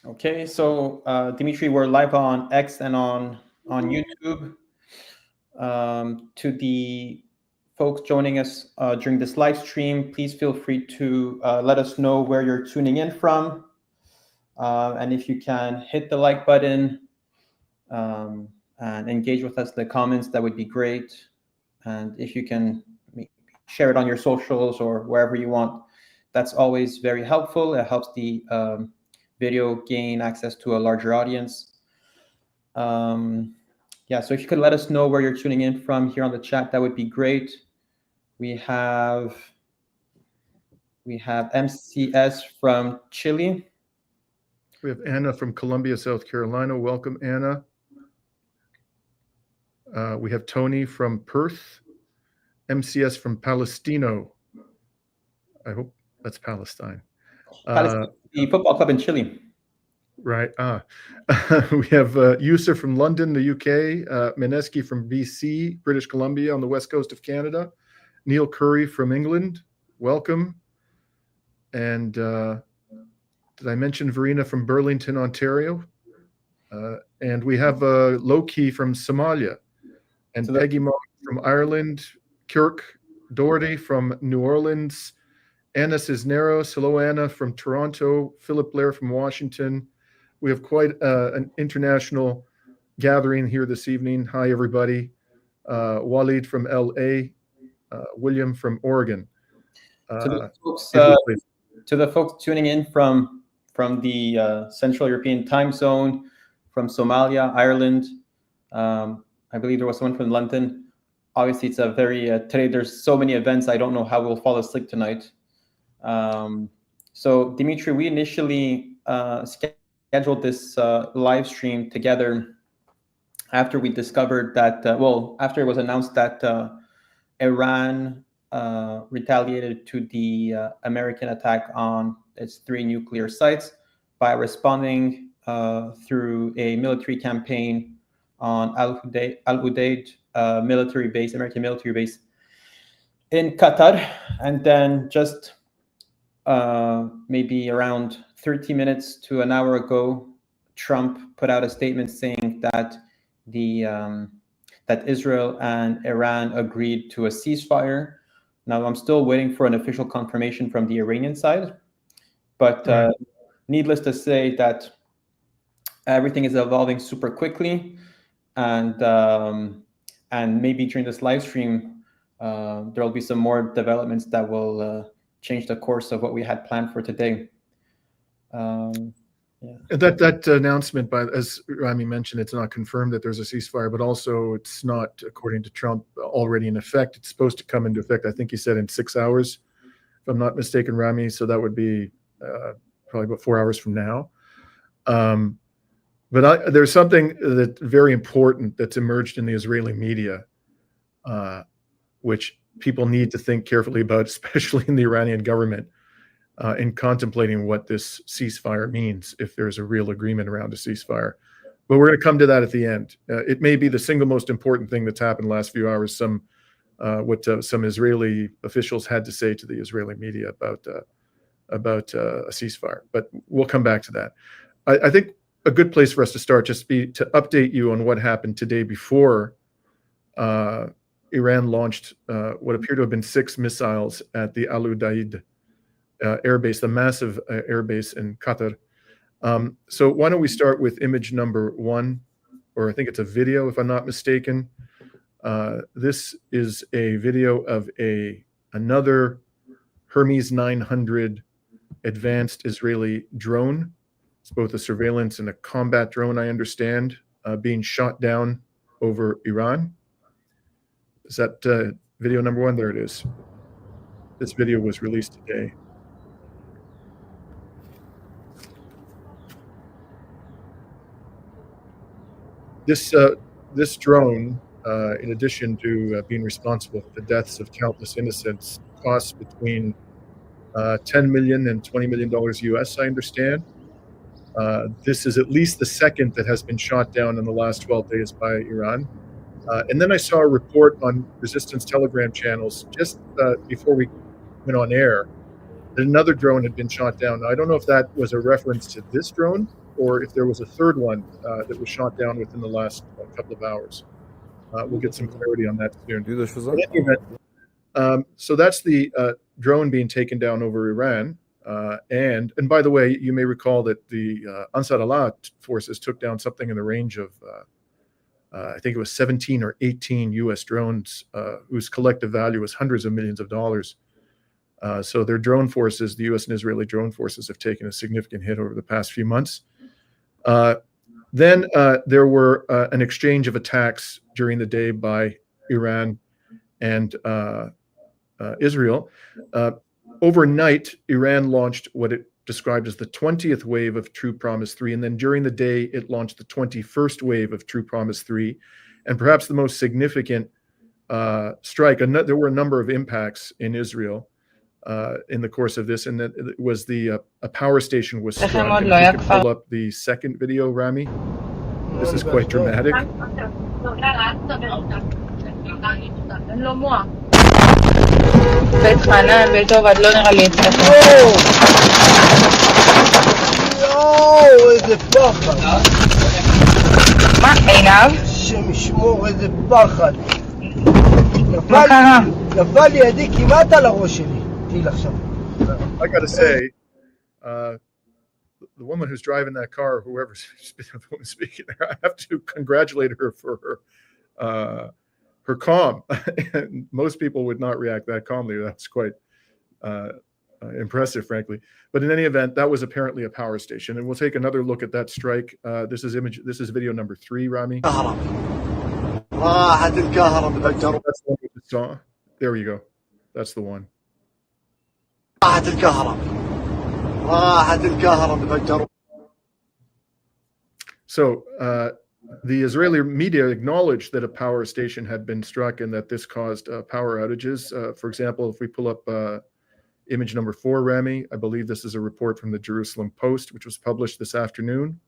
Okay, so Dimitri, we're live on X and on YouTube. To the folks joining us during this live stream, please feel free to let us know where you're tuning in from. And if you can hit the like button and engage with us in the comments, that would be great. And if you can share it on your socials or wherever you want, that's always very helpful. It helps the video gain access to a larger audience. Yeah, so if you could let us know where you're tuning in from here on the chat, that would be great. We have MCS from Chile. We have Anna from Columbia, South Carolina. Welcome, Anna. We have Tony from Perth. MCS from Palestino. I hope that's Palestine. The football club in Chile. Right. We have Yusuf from London, the UK. Mineski from BC, British Columbia on the west coast of Canada. Neil Curry from England. Welcome. And did I mention Verena from Burlington, Ontario? And we have Loki from Somalia. And Peggy Mock from Ireland. Kirk Doherty from New Orleans. Anna Cisneros. Hello, Anna from Toronto. Philip Blair from Washington. We have quite an international gathering here this evening. Hi, everybody. Walid from LA. William from Oregon. To the folks tuning in from the Central European time zone, from Somalia, Ireland, I believe there was someone from London. Obviously, it's a very today. There's so many events. I don't know how we'll fall asleep tonight. So, Dimitri, we initially scheduled this live stream together after we discovered that, after it was announced that Iran retaliated to the American attack on its 3 nuclear sites by responding through a military campaign on Al Udeid military base, American military base in Qatar. And then just maybe around 30 minutes to an hour ago, Trump put out a statement saying that that Israel and Iran agreed to a ceasefire. Now, I'm still waiting for an official confirmation from the Iranian side, but needless to say that everything is evolving super quickly, and maybe during this live stream, there will be some more developments that will change the course of what we had planned for today. That announcement, as Rami mentioned, it's not confirmed that there's a ceasefire, but also it's not, according to Trump, already in effect. It's supposed to come into effect, I think he said, in 6 hours, if I'm not mistaken, Rami. So that would be probably about 4 hours from now. But there's something that's very important that's emerged in the Israeli media, which people need to think carefully about, especially in the Iranian government, in contemplating what this ceasefire means, if there's a real agreement around a ceasefire. But we're going to come to that at the end. It may be the single most important thing that's happened in the last few hours, what some Israeli officials had to say to the Israeli media about a ceasefire. But we'll come back to that. I think a good place for us to start just be to update you on what happened today before Iran launched what appear to have been 6 missiles at the Al Udeid airbase, the massive airbase in Qatar. So why don't we start with image number 1, or I think it's a video, if I'm not mistaken. This is a video of another Hermes 900 advanced Israeli drone. It's both a surveillance and a combat drone, I understand, being shot down over Iran. Is that video number 1? There it is. This video was released today. This drone, in addition to being responsible for the deaths of countless innocents, costs between $10 million and $20 million US, I understand. This is at least the second that has been shot down in the last 12 days by Iran. And then I saw a report on Resistance Telegram channels just before we went on air that another drone had been shot down. Now, I don't know if that was a reference to this drone or if there was a third one that was shot down within the last couple of hours. We'll get some clarity on that soon. In any event, so that's the drone being taken down over Iran. And by the way, you may recall that the Ansar Allah forces took down something in the range of, I think it was 17 or 18 U.S. drones, whose collective value was hundreds of millions of dollars. So their drone forces, the U.S. and Israeli drone forces, have taken a significant hit over the past few months. Then there were an exchange of attacks during the day by Iran and Israel. Overnight, Iran launched what it described as the 20th wave of True Promise 3, and then during the day, it launched the 21st wave of True Promise 3, and perhaps the most significant strike. There were a number of impacts in Israel in the course of this, and that it was a power station was struck. And if you could pull up the second video, Rami. This is quite dramatic. איזה פחד. מה, עינב? השם ישמור, איזה פחד. מה קרה? נפל לי ידי כמעט על הראש שלי. טיל עכשיו. I gotta say, the woman who's driving that car, whoever's the woman speaking there, I have to congratulate her for her calm. Most people would not react that calmly. That's quite impressive, frankly. But in any event, that was apparently a power station, and we'll take another look at that strike. This is video number 3, Rami. That's the one we just saw. There you go. That's the one. So the Israeli media acknowledged that a power station had been struck and that this caused power outages. For example, if we pull up image number 4, Rami, I believe this is a report from the Jerusalem Post, which was published this afternoon.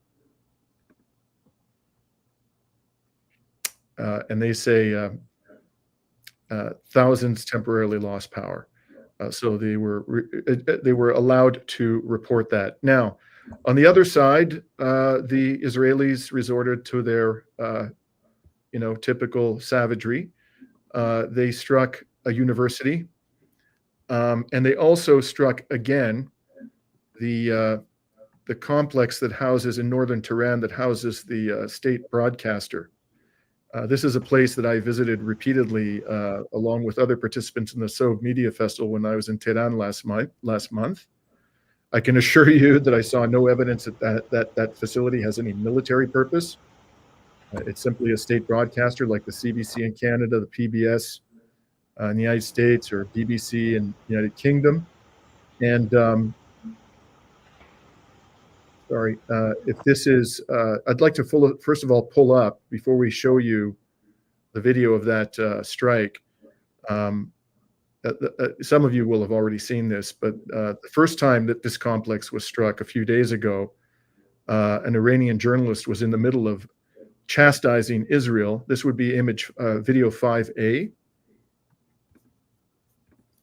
And they say thousands temporarily lost power. So they were allowed to report that. Now, on the other side, the Israelis resorted to their, typical savagery. They struck a university, and they also struck again the complex that houses in northern Tehran that houses the state broadcaster. This is a place that I visited repeatedly, along with other participants in the Sov Media Festival when I was in Tehran last month. I can assure you that I saw no evidence that facility has any military purpose. It's simply a state broadcaster like the CBC in Canada, the PBS in the United States, or BBC in the United Kingdom. And if this is, I'd like to first of all pull up, before we show you the video of that strike. Some of you will have already seen this, but the first time that this complex was struck a few days ago, an Iranian journalist was in the middle of chastising Israel. This would be video 5A.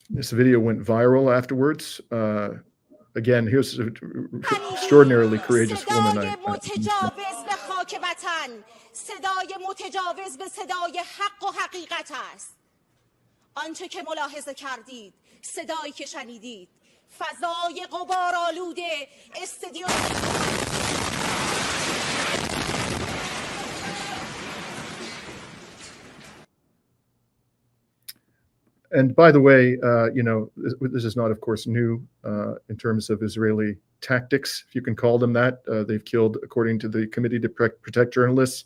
This video went viral afterwards. Again, here's an extraordinarily courageous woman. آنچه که ملاحظه کردید، صدایی که شنیدید، فضای غبارآلود استادیوم. And by the way, this is not, of course, new in terms of Israeli tactics, if you can call them that. They've killed, according to the Committee to Protect Journalists,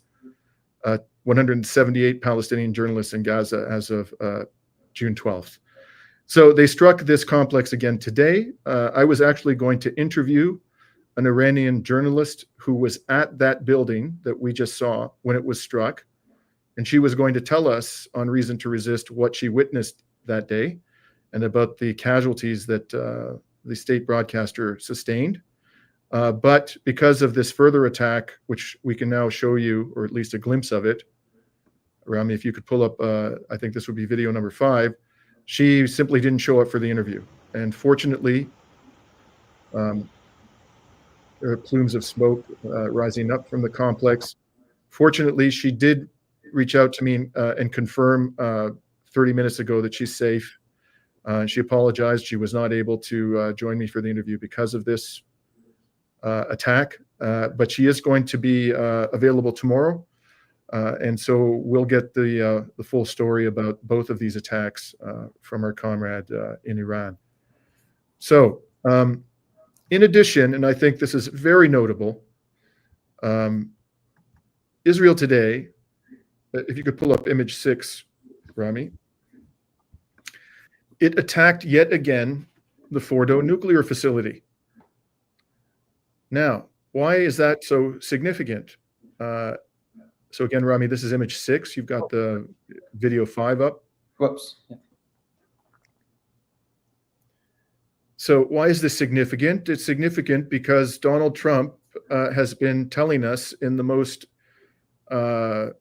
178 Palestinian journalists in Gaza as of June 12th. So they struck this complex again today. I was actually going to interview an Iranian journalist who was at that building that we just saw when it was struck. And she was going to tell us on Reason to Resist what she witnessed that day and about the casualties that the state broadcaster sustained. But because of this further attack, which we can now show you, or at least a glimpse of it, Rami, if you could pull up, I think this would be video number 5, she simply didn't show up for the interview. And fortunately, plumes of smoke rising up from the complex. Fortunately, she did reach out to me and confirm 30 minutes ago that she's safe. She apologized. She was not able to join me for the interview because of this attack, but she is going to be available tomorrow. And so we'll get the full story about both of these attacks from our comrade in Iran. So in addition, and I think this is very notable, Israel today, if you could pull up image 6, Rami, it attacked yet again the Fordo nuclear facility. Now, why is that so significant? So again, Rami, this is image 6. You've got the video 5 up. Whoops. Yeah. So why is this significant? It's significant because Donald Trump has been telling us in the most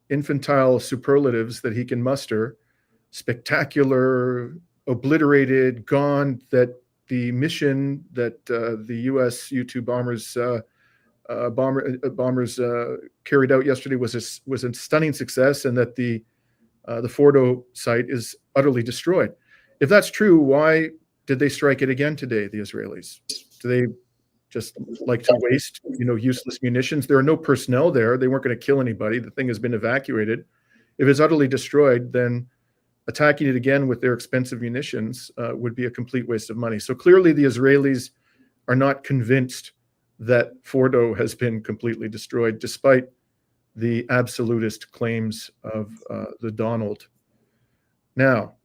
infantile superlatives that he can muster, spectacular, obliterated, gone, that the mission that the U.S. U-2 bombers carried out yesterday was a stunning success, and that the Fordo site is utterly destroyed. If that's true, why did they strike it again today, the Israelis? Do they just like to waste, useless munitions? There are no personnel there. They weren't going to kill anybody. The thing has been evacuated. If it's utterly destroyed, then attacking it again with their expensive munitions would be a complete waste of money. So clearly the Israelis are not convinced that Fordo has been completely destroyed, despite the absolutist claims of the Donald. Now,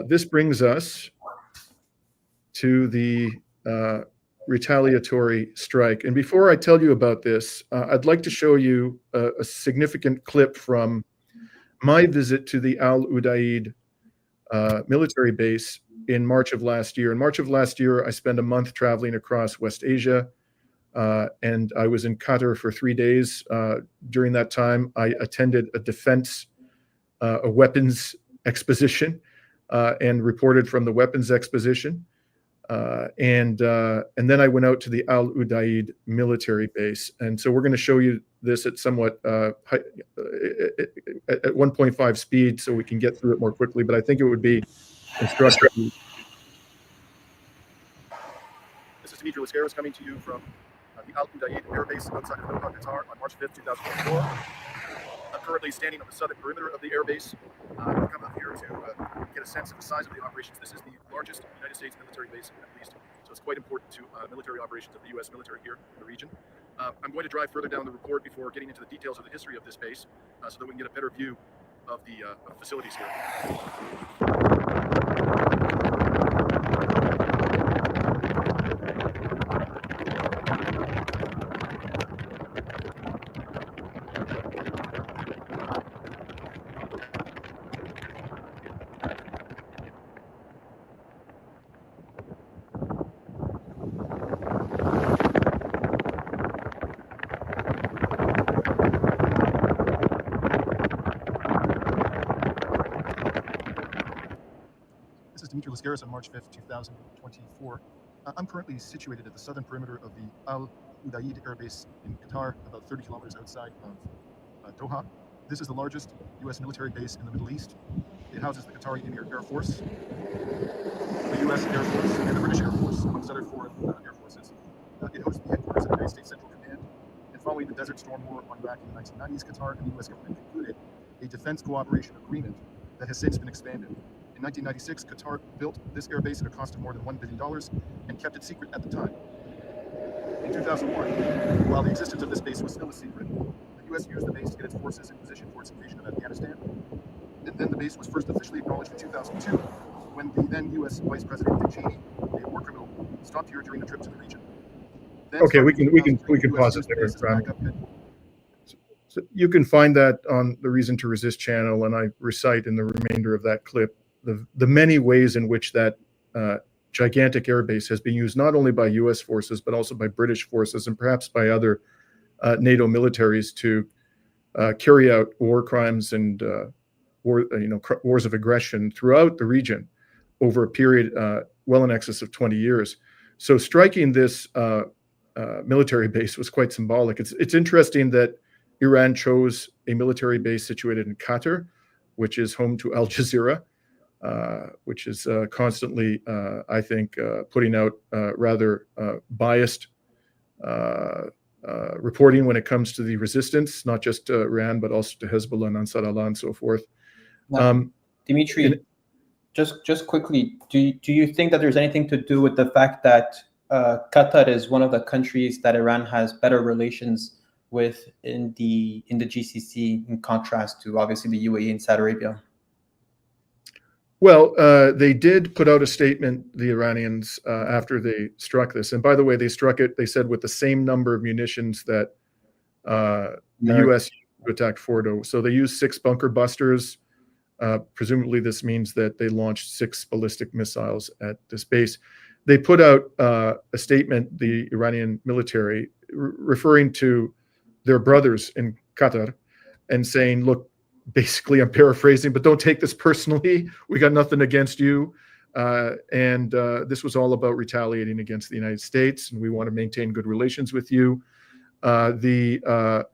this brings us to the retaliatory strike. And before I tell you about this, I'd like to show you a significant clip from my visit to the Al Udaid military base in March of last year. In March of last year, I spent a month traveling across West Asia, and I was in Qatar for 3 days. During that time, I attended a weapons exposition, and reported from the weapons exposition. And then I went out to the Al Udaid military base. And so we're going to show you this at somewhat at 1.5 speed so we can get through it more quickly, but I think it would be instructive. This is Dimitri Lascaris coming to you from the Al Udaid Air Base outside of Doha, Qatar on March 5th, 2024. I'm currently standing on the southern perimeter of the air base. I've come up here to get a sense of the size of the operations. This is the largest United States military base, at least, so it's quite important to military operations of the U.S. military here in the region. I'm going to drive further down the report before getting into the details of the history of this base, so that we can get a better view of the facilities here. Dimitri Lascaris on March 5th, 2024. I'm currently situated at the southern perimeter of the Al Udaid Air Base in Qatar, about 30 kilometers outside of Doha. This is the largest U.S. military base in the Middle East. It houses the Qatari Air Force, the U.S. Air Force, and the British Air Force, amongst other foreign air forces. It hosts the headquarters of the United States Central Command. And following the Desert Storm War on Iraq in the 1990s, Qatar and the U.S. government concluded a defense cooperation agreement that has since been expanded. In 1996, Qatar built this air base at a cost of more than $1 billion and kept it secret at the time. In 2001, while the existence of this base was still a secret, the U.S. used the base to get its forces in position for its invasion of Afghanistan. And then the base was first officially acknowledged in 2002, when the then U.S. Vice President Dick Cheney, a war criminal, stopped here during a trip to the region. Then okay, we can pause it there. So you can find that on the Reason to Resist channel, and I recite in the remainder of that clip the many ways in which that gigantic air base has been used not only by U.S. forces but also by British forces and perhaps by other NATO militaries to carry out war crimes and wars of aggression throughout the region over a period well in excess of 20 years. So striking this military base was quite symbolic. It's interesting that Iran chose a military base situated in Qatar, which is home to Al Jazeera, which is constantly, I think, putting out rather biased reporting when it comes to the resistance, not just to Iran, but also to Hezbollah and Ansar Allah and so forth. Dimitri, just quickly, do you think that there's anything to do with the fact that Qatar is one of the countries that Iran has better relations with in the GCC, in contrast to obviously the UAE and Saudi Arabia? Well, they did put out a statement, the Iranians, after they struck this. And by the way, they struck it, they said, with the same number of munitions that the U.S. attacked Fordo. So they used 6 bunker busters. Presumably this means that they launched 6 ballistic missiles at this base. They put out a statement, the Iranian military, referring to their brothers in Qatar and saying, look, basically, I'm paraphrasing, but don't take this personally. We got nothing against you. And this was all about retaliating against the United States, and we want to maintain good relations with you. The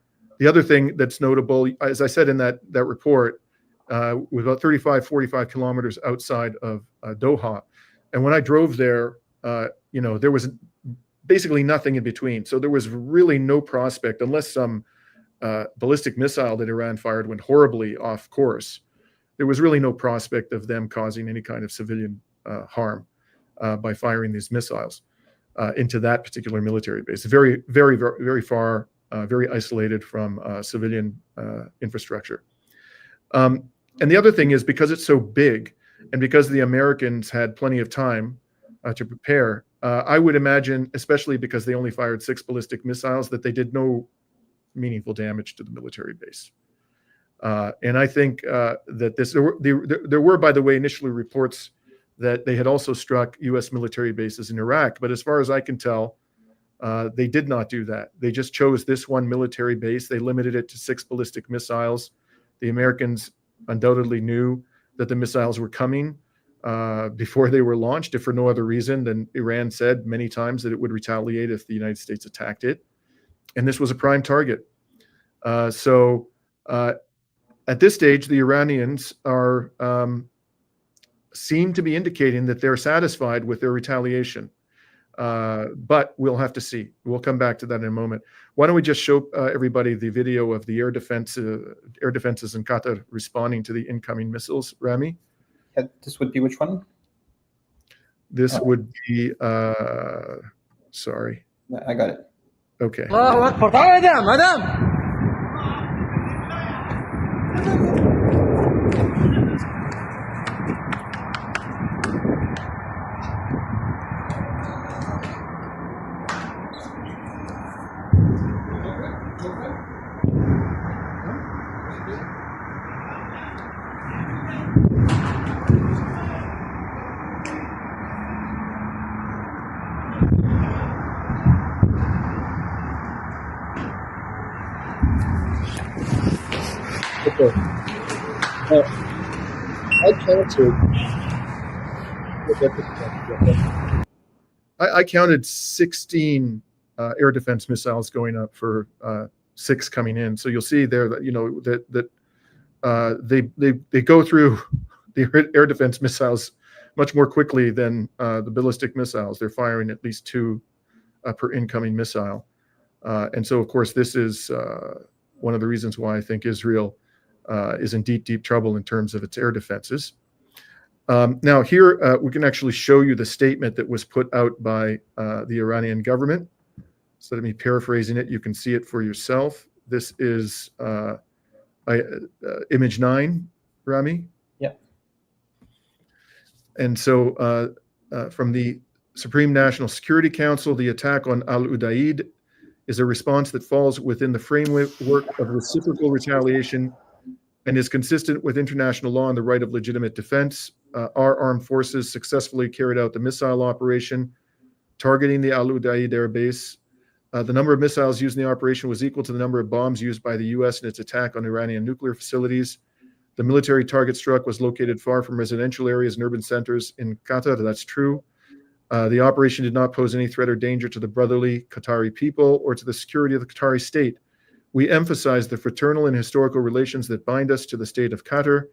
other thing that's notable, as I said in that report, was about 35, 45 kilometers outside of Doha. And when I drove there, there was basically nothing in between. So there was really no prospect, unless some ballistic missile that Iran fired went horribly off course. There was really no prospect of them causing any kind of civilian harm by firing these missiles into that particular military base. Very, very, very, very far, very isolated from civilian infrastructure. And the other thing is, because it's so big and because the Americans had plenty of time to prepare, I would imagine, especially because they only fired 6 ballistic missiles, that they did no meaningful damage to the military base. And I think that there were, by the way, initially reports that they had also struck U.S. military bases in Iraq. But as far as I can tell, they did not do that. They just chose this one military base. They limited it to 6 ballistic missiles. The Americans undoubtedly knew that the missiles were coming before they were launched, if for no other reason than Iran said many times that it would retaliate if the United States attacked it. And this was a prime target. So at this stage, the Iranians seem to be indicating that they're satisfied with their retaliation. But we'll have to see. We'll come back to that in a moment. Why don't we just show everybody the video of the air defenses in Qatar responding to the incoming missiles, Rami? Yeah, this would be which one? This would be, sorry. Yeah, I got it. Okay. الله أكبر تعال يا مدام Okay. I counted 16 air defense missiles going up for 6 coming in. So you'll see there that they go through the air defense missiles much more quickly than the ballistic missiles. They're firing at least 2 per incoming missile. And so, of course, this is one of the reasons why I think Israel is in deep, deep trouble in terms of its air defenses. Now here we can actually show you the statement that was put out by the Iranian government. Instead of me paraphrasing it, you can see it for yourself. This is image 9, Rami. Yeah. And so from the Supreme National Security Council, the attack on Al-Udaid is a response that falls within the framework of reciprocal retaliation and is consistent with international law and the right of legitimate defense. Our armed forces successfully carried out the missile operation targeting the Al-Udaid air base. The number of missiles used in the operation was equal to the number of bombs used by the U.S. in its attack on Iranian nuclear facilities. The military target struck was located far from residential areas and urban centers in Qatar. That's true. The operation did not pose any threat or danger to the brotherly Qatari people or to the security of the Qatari state. We emphasize the fraternal and historical relations that bind us to the state of Qatar,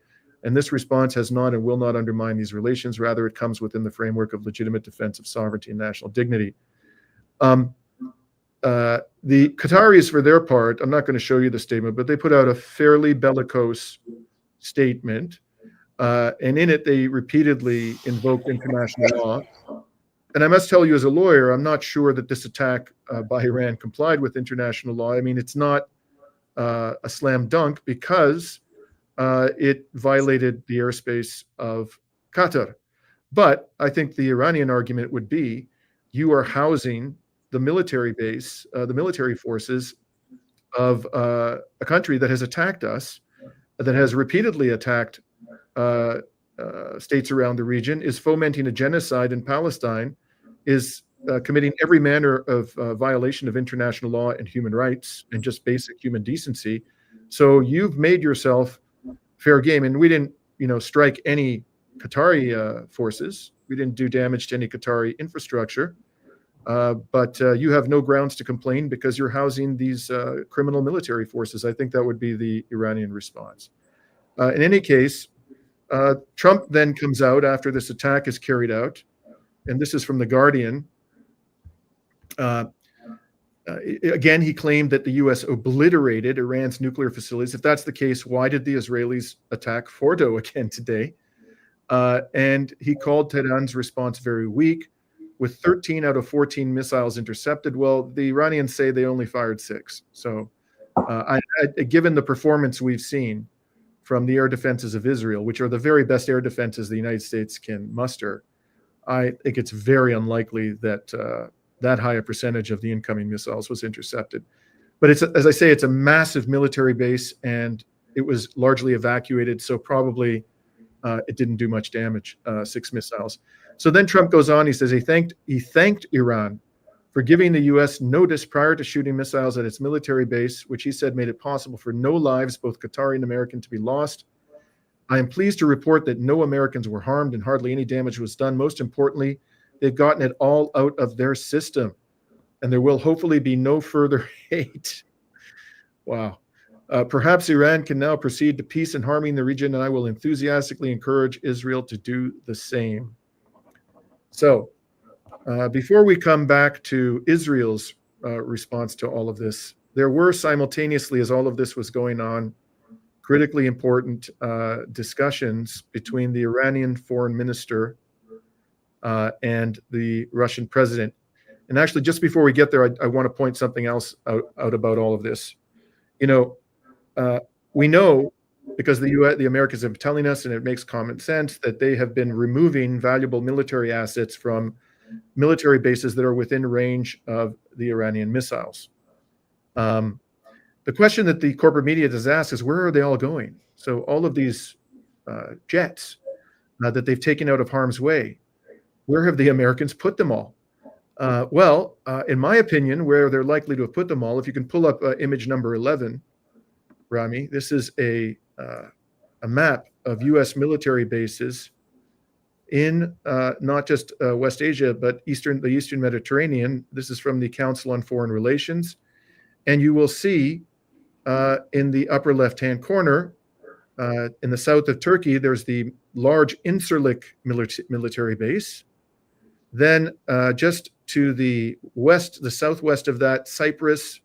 and this response has not and will not undermine these relations. Rather, it comes within the framework of legitimate defense of sovereignty and national dignity. The Qataris, for their part, I'm not going to show you the statement, but they put out a fairly bellicose statement, and in it they repeatedly invoked international law. And I must tell you, as a lawyer, I'm not sure that this attack by Iran complied with international law. I mean, it's not a slam dunk because it violated the airspace of Qatar. But I think the Iranian argument would be, you are housing the military base, the military forces of a country that has attacked us, that has repeatedly attacked states around the region, is fomenting a genocide in Palestine, is committing every manner of violation of international law and human rights and just basic human decency. So you've made yourself fair game. And we didn't, strike any Qatari forces. We didn't do damage to any Qatari infrastructure. But you have no grounds to complain because you're housing these criminal military forces. I think that would be the Iranian response. In any case, Trump then comes out after this attack is carried out, and this is from The Guardian. Again, he claimed that the U.S. obliterated Iran's nuclear facilities. If that's the case, why did the Israelis attack Fordo again today? And he called Tehran's response very weak, with 13 out of 14 missiles intercepted. Well, the Iranians say they only fired 6. So given the performance we've seen from the air defenses of Israel, which are the very best air defenses the United States can muster, I think it's very unlikely that that high a percentage of the incoming missiles was intercepted. But it's, as I say, it's a massive military base, and it was largely evacuated, so probably it didn't do much damage, 6 missiles. So then Trump goes on, he says he thanked Iran for giving the U.S. notice prior to shooting missiles at its military base, which he said made it possible for no lives, both Qatari and American, to be lost. I am pleased to report that no Americans were harmed and hardly any damage was done. Most importantly, they've gotten it all out of their system, and there will hopefully be no further hate. Wow. Perhaps Iran can now proceed to peace and harmony in the region, and I will enthusiastically encourage Israel to do the same. So before we come back to Israel's response to all of this, there were simultaneously, as all of this was going on, critically important discussions between the Iranian foreign minister and the Russian president. And actually, just before we get there, I want to point something else out about all of this. We know, because the Americans have been telling us, and it makes common sense, that they have been removing valuable military assets from military bases that are within range of the Iranian missiles. The question that the corporate media does ask is, where are they all going? So all of these jets that they've taken out of harm's way, where have the Americans put them all? Well, in my opinion, where they're likely to have put them all, if you can pull up image number 11, Rami, this is a map of U.S. military bases in not just West Asia, but the Eastern Mediterranean. This is from the Council on Foreign Relations. And you will see in the upper left-hand corner, in the south of Turkey, there's the large Incirlik military base. Then just to the west, the southwest of that, Cyprus,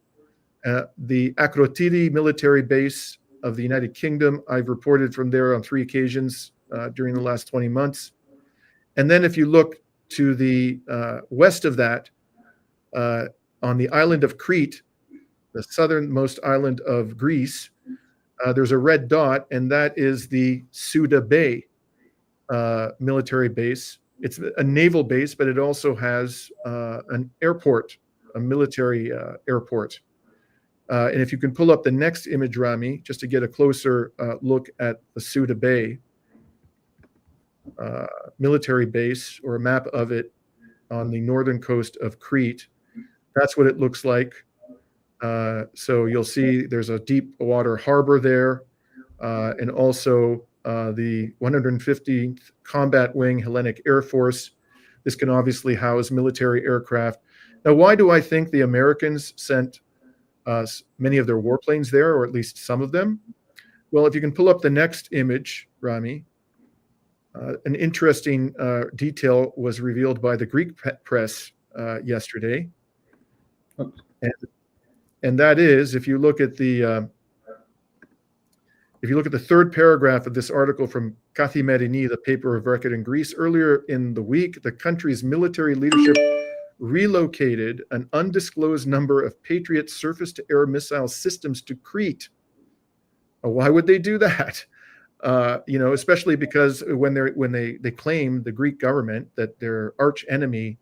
the Akrotiri military base of the United Kingdom. I've reported from there on 3 occasions during the last 20 months. And then if you look to the west of that, on the island of Crete, the southernmost island of Greece, there's a red dot, and that is the Suda Bay military base. It's a naval base, but it also has an airport, a military airport. And if you can pull up the next image, Rami, just to get a closer look at the Suda Bay military base, or a map of it on the northern coast of Crete. That's what it looks like. So you'll see there's a deep water harbor there, and also the 115th Combat Wing Hellenic Air Force, This can obviously house military aircraft. Now, why do I think the Americans sent many of their warplanes there, or at least some of them? Well, if you can pull up the next image, Rami, an interesting detail was revealed by the Greek press yesterday. And that is, if you look at the third paragraph of this article from Kathimerini, the paper of record in Greece, earlier in the week, the country's military leadership relocated an undisclosed number of Patriot surface-to-air missile systems to Crete. Why would they do that? Especially because when they claim, the Greek government, that their arch enemy,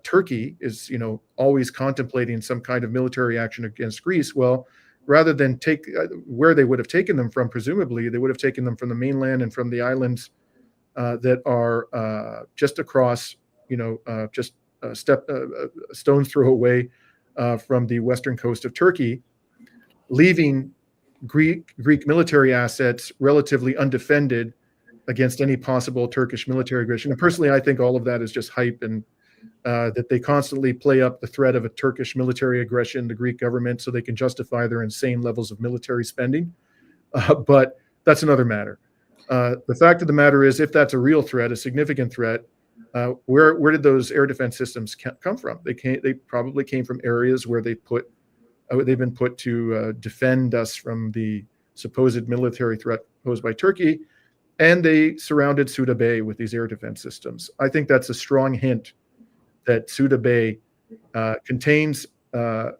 Turkey, is always contemplating some kind of military action against Greece. Well, rather than take where they would have taken them from, presumably they would have taken them from the mainland and from the islands that are just across, just a stone's throw away from the western coast of Turkey, leaving Greek military assets relatively undefended against any possible Turkish military aggression. And personally, I think all of that is just hype, and that they constantly play up the threat of a Turkish military aggression, the Greek government, so they can justify their insane levels of military spending. But that's another matter. The fact of the matter is, if that's a real threat, a significant threat, where did those air defense systems come from? They probably came from areas where they've been put to defend us from the supposed military threat posed by Turkey, and they surrounded Suda Bay with these air defense systems. I think that's a strong hint that Suda Bay contains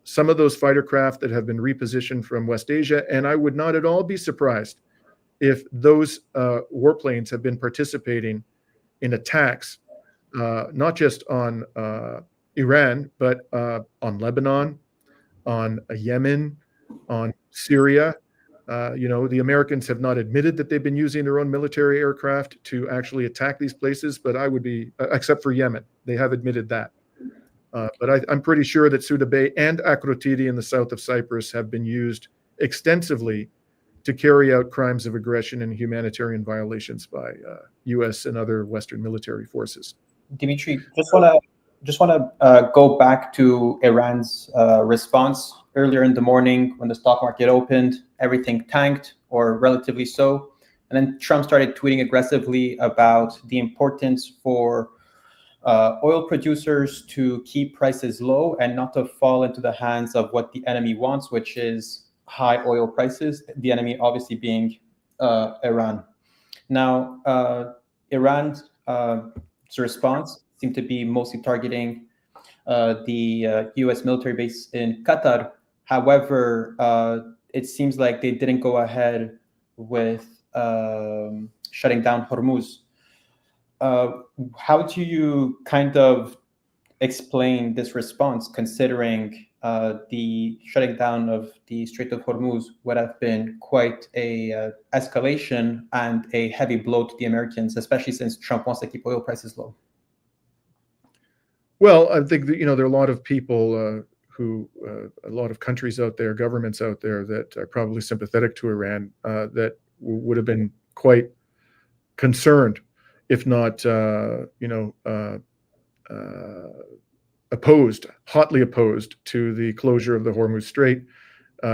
some of those fighter craft that have been repositioned from West Asia, and I would not at all be surprised if those warplanes have been participating in attacks, not just on Iran, but on Lebanon, on Yemen, on Syria. The Americans have not admitted that they've been using their own military aircraft to actually attack these places, but I would be, except for Yemen, they have admitted that. But I'm pretty sure that Suda Bay and Akrotiri in the south of Cyprus have been used extensively to carry out crimes of aggression and humanitarian violations by U.S. and other Western military forces. Dimitri, just want to go back to Iran's response earlier in the morning when the stock market opened. Everything tanked, or relatively so, and then Trump started tweeting aggressively about the importance for oil producers to keep prices low and not to fall into the hands of what the enemy wants, which is high oil prices. The enemy obviously being Iran. Now, Iran's response seemed to be mostly targeting the U.S. military base in Qatar. However, it seems like they didn't go ahead with shutting down Hormuz. How do you kind of explain this response, considering the shutting down of the Strait of Hormuz would have been quite a escalation and a heavy blow to the Americans, especially since Trump wants to keep oil prices low? Well, I think that, there are a lot of people a lot of countries out there, governments out there, that are probably sympathetic to Iran, that would have been quite concerned, if not, hotly opposed to the closure of the Hormuz Strait,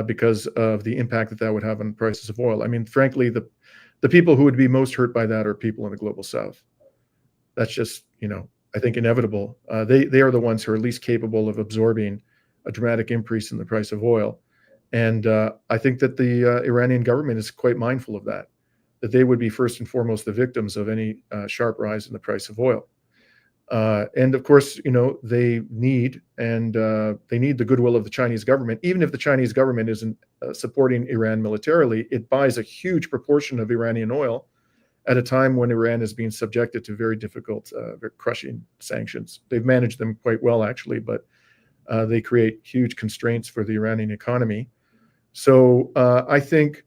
because of the impact that would have on prices of oil. I mean, frankly, the people who would be most hurt by that are people in the global south. That's just, I think, inevitable. They are the ones who are least capable of absorbing a dramatic increase in the price of oil. And I think that the Iranian government is quite mindful of that they would be first and foremost the victims of any sharp rise in the price of oil. And of course, they need the goodwill of the Chinese government. Even if the Chinese government isn't supporting Iran militarily, it buys a huge proportion of Iranian oil at a time when Iran is being subjected to very difficult, very crushing sanctions. They've managed them quite well, actually, but they create huge constraints for the Iranian economy. So I think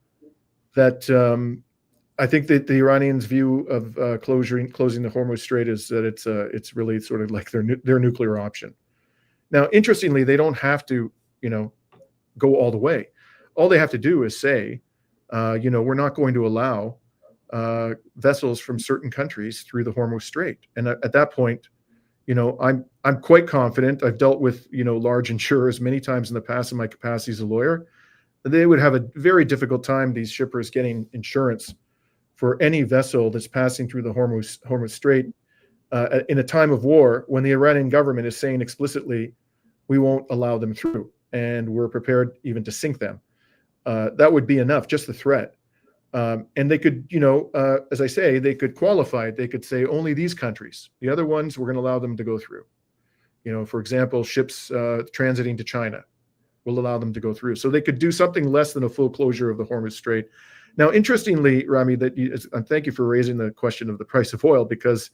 that the Iranians' view of closing the Hormuz Strait is that it's really sort of like their nuclear option. Now, interestingly, they don't have to go all the way. All they have to do is say, we're not going to allow vessels from certain countries through the Hormuz Strait. And at that point, I'm quite confident. I've dealt with large insurers many times in the past in my capacity as a lawyer. They would have a very difficult time, these shippers, getting insurance for any vessel that's passing through the Hormuz Strait in a time of war, when the Iranian government is saying explicitly, we won't allow them through, and we're prepared even to sink them. That would be enough, just the threat. And they could, as I say, they could qualify it. They could say only these countries. The other ones, we're going to allow them to go through. For example, ships transiting to China, will allow them to go through. So they could do something less than a full closure of the Hormuz Strait. Now, interestingly, Rami, and thank you for raising the question of the price of oil, because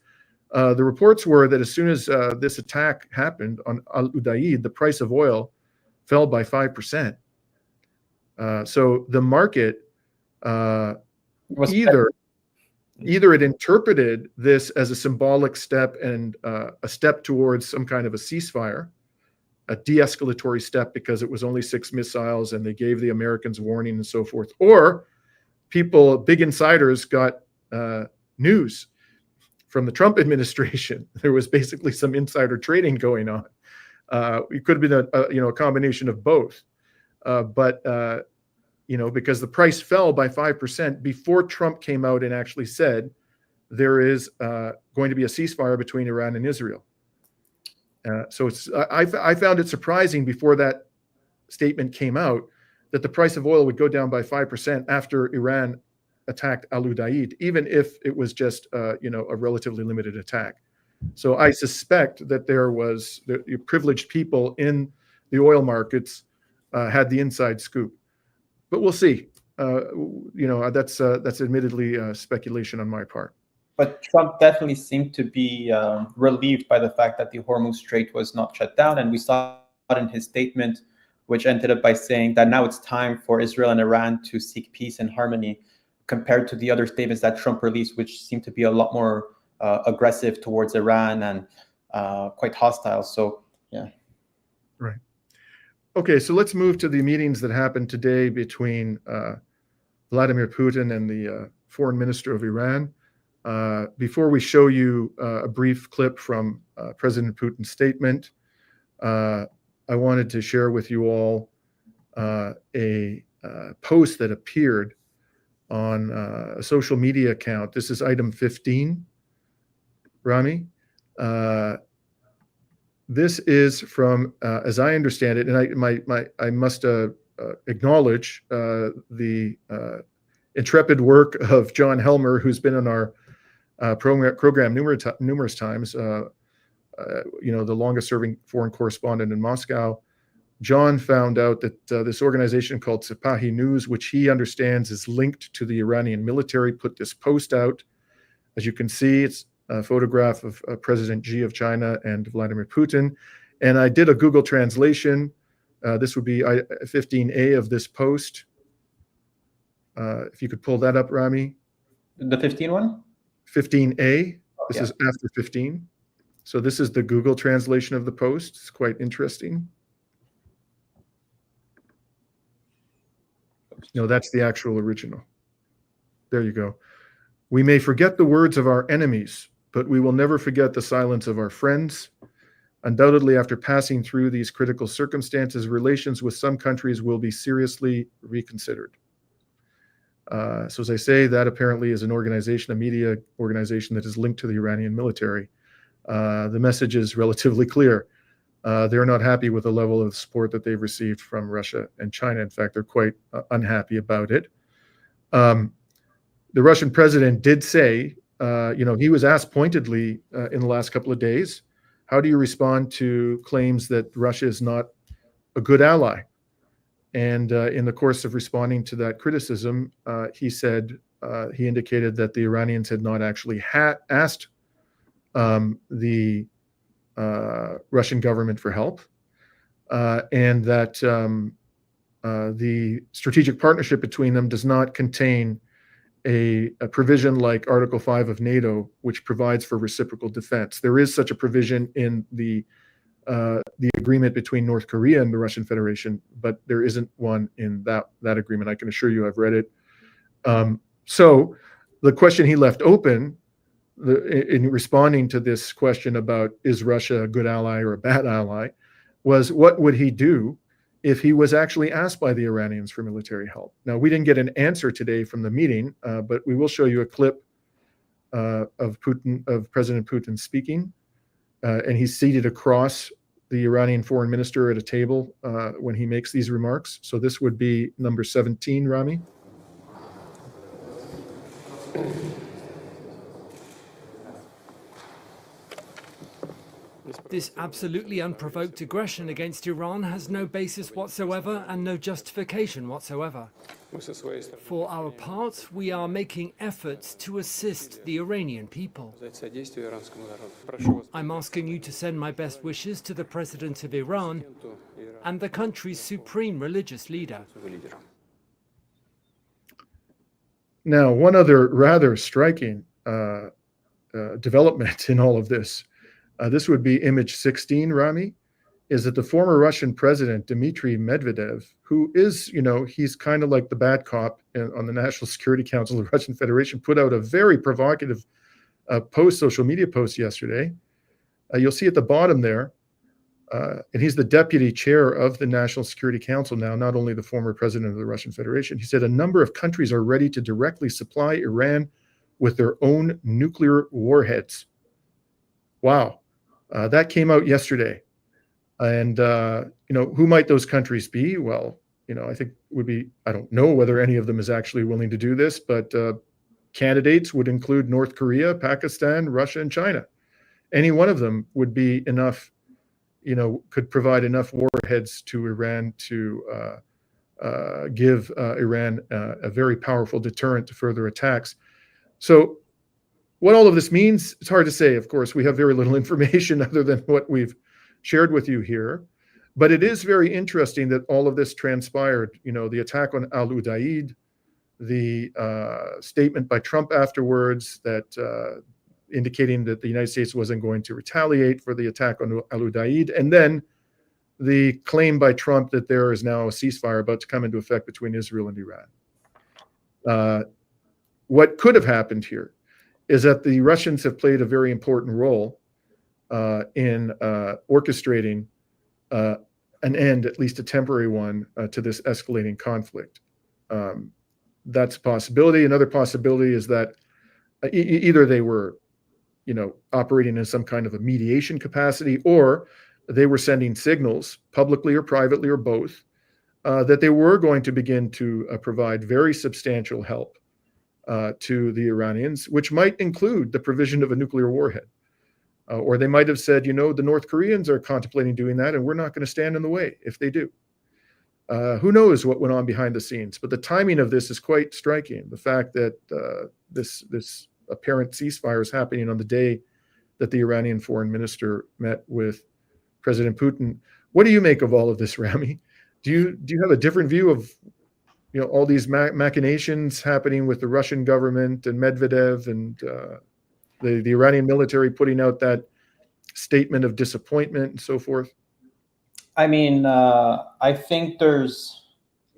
the reports were that as soon as this attack happened on Al Udeid, the price of oil fell by 5%. So the market either it interpreted this as a symbolic step and a step towards some kind of a ceasefire, a de-escalatory step, because it was only 6 missiles and they gave the Americans warning and so forth, or big insiders got news from the Trump administration. There was basically some insider trading going on. It could have been a combination of both, but because the price fell by 5% before Trump came out and actually said there is going to be a ceasefire between Iran and Israel. So I found it surprising before that statement came out that the price of oil would go down by 5% after Iran attacked Al Udeid, even if it was just a relatively limited attack. So I suspect that there was the privileged people in the oil markets had the inside scoop, but we'll see. That's admittedly speculation on my part. But Trump definitely seemed to be relieved by the fact that the Hormuz Strait was not shut down, and we saw it in his statement, which ended up by saying that now it's time for Israel and Iran to seek peace and harmony, compared to the other statements that Trump released, which seemed to be a lot more aggressive towards Iran and quite hostile. So, yeah. Right. Okay, so let's move to the meetings that happened today between Vladimir Putin and the foreign minister of Iran. Before we show you a brief clip from President Putin's statement, I wanted to share with you all a post that appeared on a social media account. This is item 15, Rami. This is from, as I understand it, and I must acknowledge the intrepid work of John Helmer, who's been on our program numerous times. The longest-serving foreign correspondent in Moscow. John found out that this organization called Sipahi News, which he understands is linked to the Iranian military, put this post out. As you can see, it's a photograph of President Xi of China and Vladimir Putin. And I did a Google translation. This would be 15A of this post. If you could pull that up, Rami. The 15 one? 15A. This is after 15. So this is the Google translation of the post. It's quite interesting. No, that's the actual original. There you go. We may forget the words of our enemies, but we will never forget the silence of our friends. Undoubtedly, after passing through these critical circumstances, relations with some countries will be seriously reconsidered. So as I say, that apparently is an organization, a media organization that is linked to the Iranian military. The message is relatively clear. They're not happy with the level of support that they've received from Russia and China. In fact, they're quite unhappy about it. The Russian president did say, he was asked pointedly in the last couple of days, how do you respond to claims that Russia is not a good ally? And in the course of responding to that criticism, he indicated that the Iranians had not actually asked the Russian government for help, and that the strategic partnership between them does not contain a provision like Article 5 of NATO, which provides for reciprocal defense. There is such a provision in the agreement between North Korea and the Russian Federation, but there isn't one in that agreement. I can assure you I've read it. So the question he left open, in responding to this question about is Russia a good ally or a bad ally, was what would he do if he was actually asked by the Iranians for military help? Now, we didn't get an answer today from the meeting, but we will show you a clip of President Putin speaking, and he's seated across the Iranian foreign minister at a table when he makes these remarks. So this would be number 17, Rami. This absolutely unprovoked aggression against Iran has no basis whatsoever and no justification whatsoever. For our part, we are making efforts to assist the Iranian people. I'm asking you to send my best wishes to the President of Iran and the country's supreme religious leader. Now, one other rather striking development in all of this, this would be image 16, Rami, is that the former Russian president, Dmitry Medvedev, who is, he's kind of like the bad cop on the National Security Council of the Russian Federation, put out a very provocative social media post yesterday. You'll see at the bottom there, and he's the deputy chair of the National Security Council now, not only the former president of the Russian Federation. He said a number of countries are ready to directly supply Iran with their own nuclear warheads. Wow. That came out yesterday. And, who might those countries be? Well, I think it would be, I don't know whether any of them is actually willing to do this, but candidates would include North Korea, Pakistan, Russia, and China. Any one of them would be enough, could provide enough warheads to Iran to give Iran a very powerful deterrent to further attacks. So what all of this means, it's hard to say. Of course, we have very little information other than what we've shared with you here. But it is very interesting that all of this transpired. The attack on Al Udeid, the statement by Trump afterwards that indicating that the United States wasn't going to retaliate for the attack on Al Udeid, and then the claim by Trump that there is now a ceasefire about to come into effect between Israel and Iran. What could have happened here is that the Russians have played a very important role in orchestrating an end, at least a temporary one, to this escalating conflict. That's a possibility. Another possibility is that either they were, operating in some kind of a mediation capacity, or they were sending signals, publicly or privately or both, that they were going to begin to provide very substantial help to the Iranians, which might include the provision of a nuclear warhead. Or they might have said, the North Koreans are contemplating doing that, and we're not going to stand in the way if they do. Who knows what went on behind the scenes? But the timing of this is quite striking. The fact that this apparent ceasefire is happening on the day that the Iranian foreign minister met with President Putin. What do you make of all of this, Rami? Do you have a different view of all these machinations happening with the Russian government and Medvedev and the Iranian military putting out that statement of disappointment and so forth? I mean, I think there's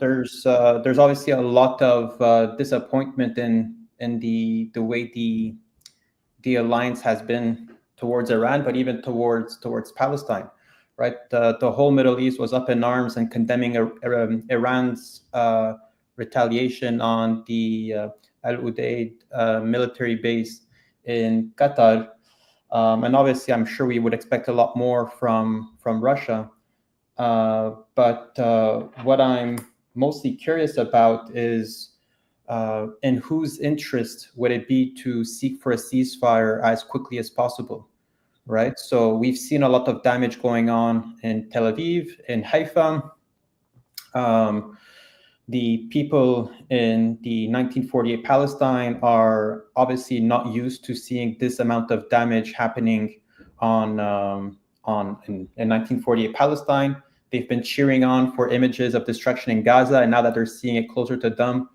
obviously a lot of disappointment in the way the alliance has been towards Iran, but even towards Palestine, right? The whole Middle East was up in arms and condemning Iran's retaliation on the Al Udeid military base in Qatar, and obviously, I'm sure we would expect a lot more from Russia. But what I'm mostly curious about is in whose interest would it be to seek for a ceasefire as quickly as possible, right? So we've seen a lot of damage going on in Tel Aviv, in Haifa. The people in the 1948 Palestine are obviously not used to seeing this amount of damage happening in 1948 Palestine. They've been cheering on for images of destruction in Gaza, and now that they're seeing it closer to them,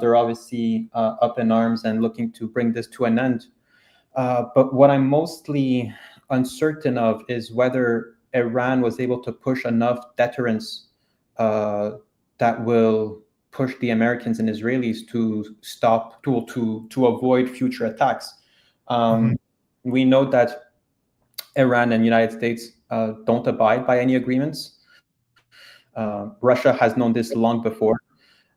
they're obviously up in arms and looking to bring this to an end. But what I'm mostly uncertain of is whether Iran was able to push enough deterrence that will push the Americans and Israelis to stop, to avoid future attacks. We know that Iran and United States don't abide by any agreements. Russia has known this long before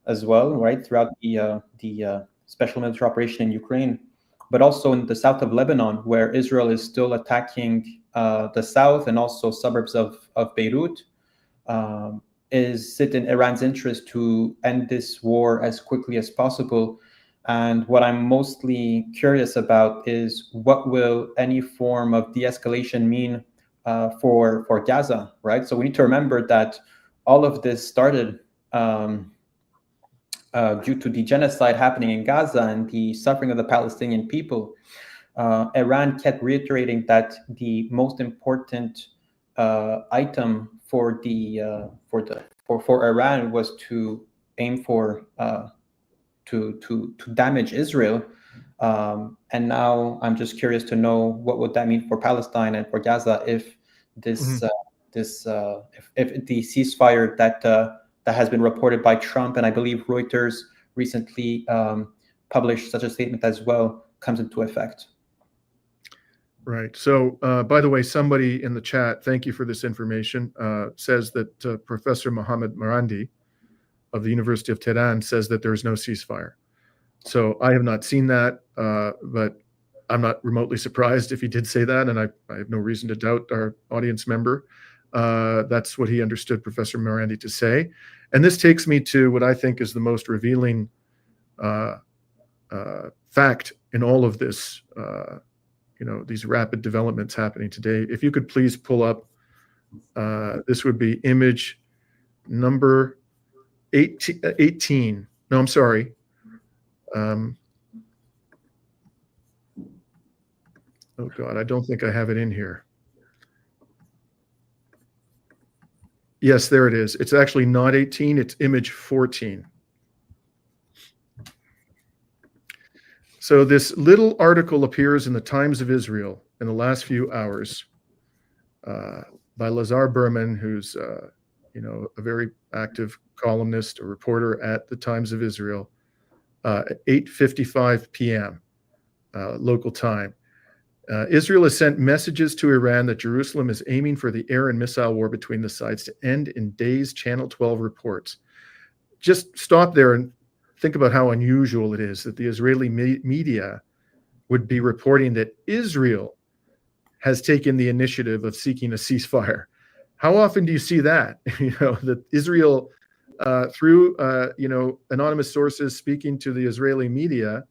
as well, right? Throughout the special military operation in Ukraine, but also in the south of Lebanon, where Israel is still attacking the south and also suburbs of Beirut. Is it in Iran's interest to end this war as quickly as possible? And what I'm mostly curious about is what will any form of de-escalation mean for Gaza, right? So we need to remember that all of this started due to the genocide happening in Gaza and the suffering of the Palestinian people. Iran kept reiterating that the most important item for Iran was to aim for to damage Israel. And now I'm just curious to know what would that mean for Palestine and for Gaza if this if the ceasefire that has been reported by Trump, and I believe Reuters recently published such a statement as well, comes into effect. Right. So, by the way, somebody in the chat, thank you for this information, says that Professor Mohammed Marandi of the University of Tehran says that there is no ceasefire. So I have not seen that, but I'm not remotely surprised if he did say that, and I have no reason to doubt our audience member. That's what he understood Professor Marandi to say. And this takes me to what I think is the most revealing fact in all of this, these rapid developments happening today. If you could please pull up, this would be image number 18. No, I'm sorry. Oh God, I don't think I have it in here. Yes, there it is. It's actually not 18, it's image 14. So this little article appears in the Times of Israel in the last few hours by Lazar Berman, who's a very active columnist, a reporter at the Times of Israel, at 8:55 p.m. Local time. Israel has sent messages to Iran that Jerusalem is aiming for the air and missile war between the sides to end in days, Channel 12 reports. Just stop there and think about how unusual it is that the Israeli media would be reporting that Israel has taken the initiative of seeking a ceasefire. How often do you see that? That Israel, through anonymous sources speaking to the Israeli media,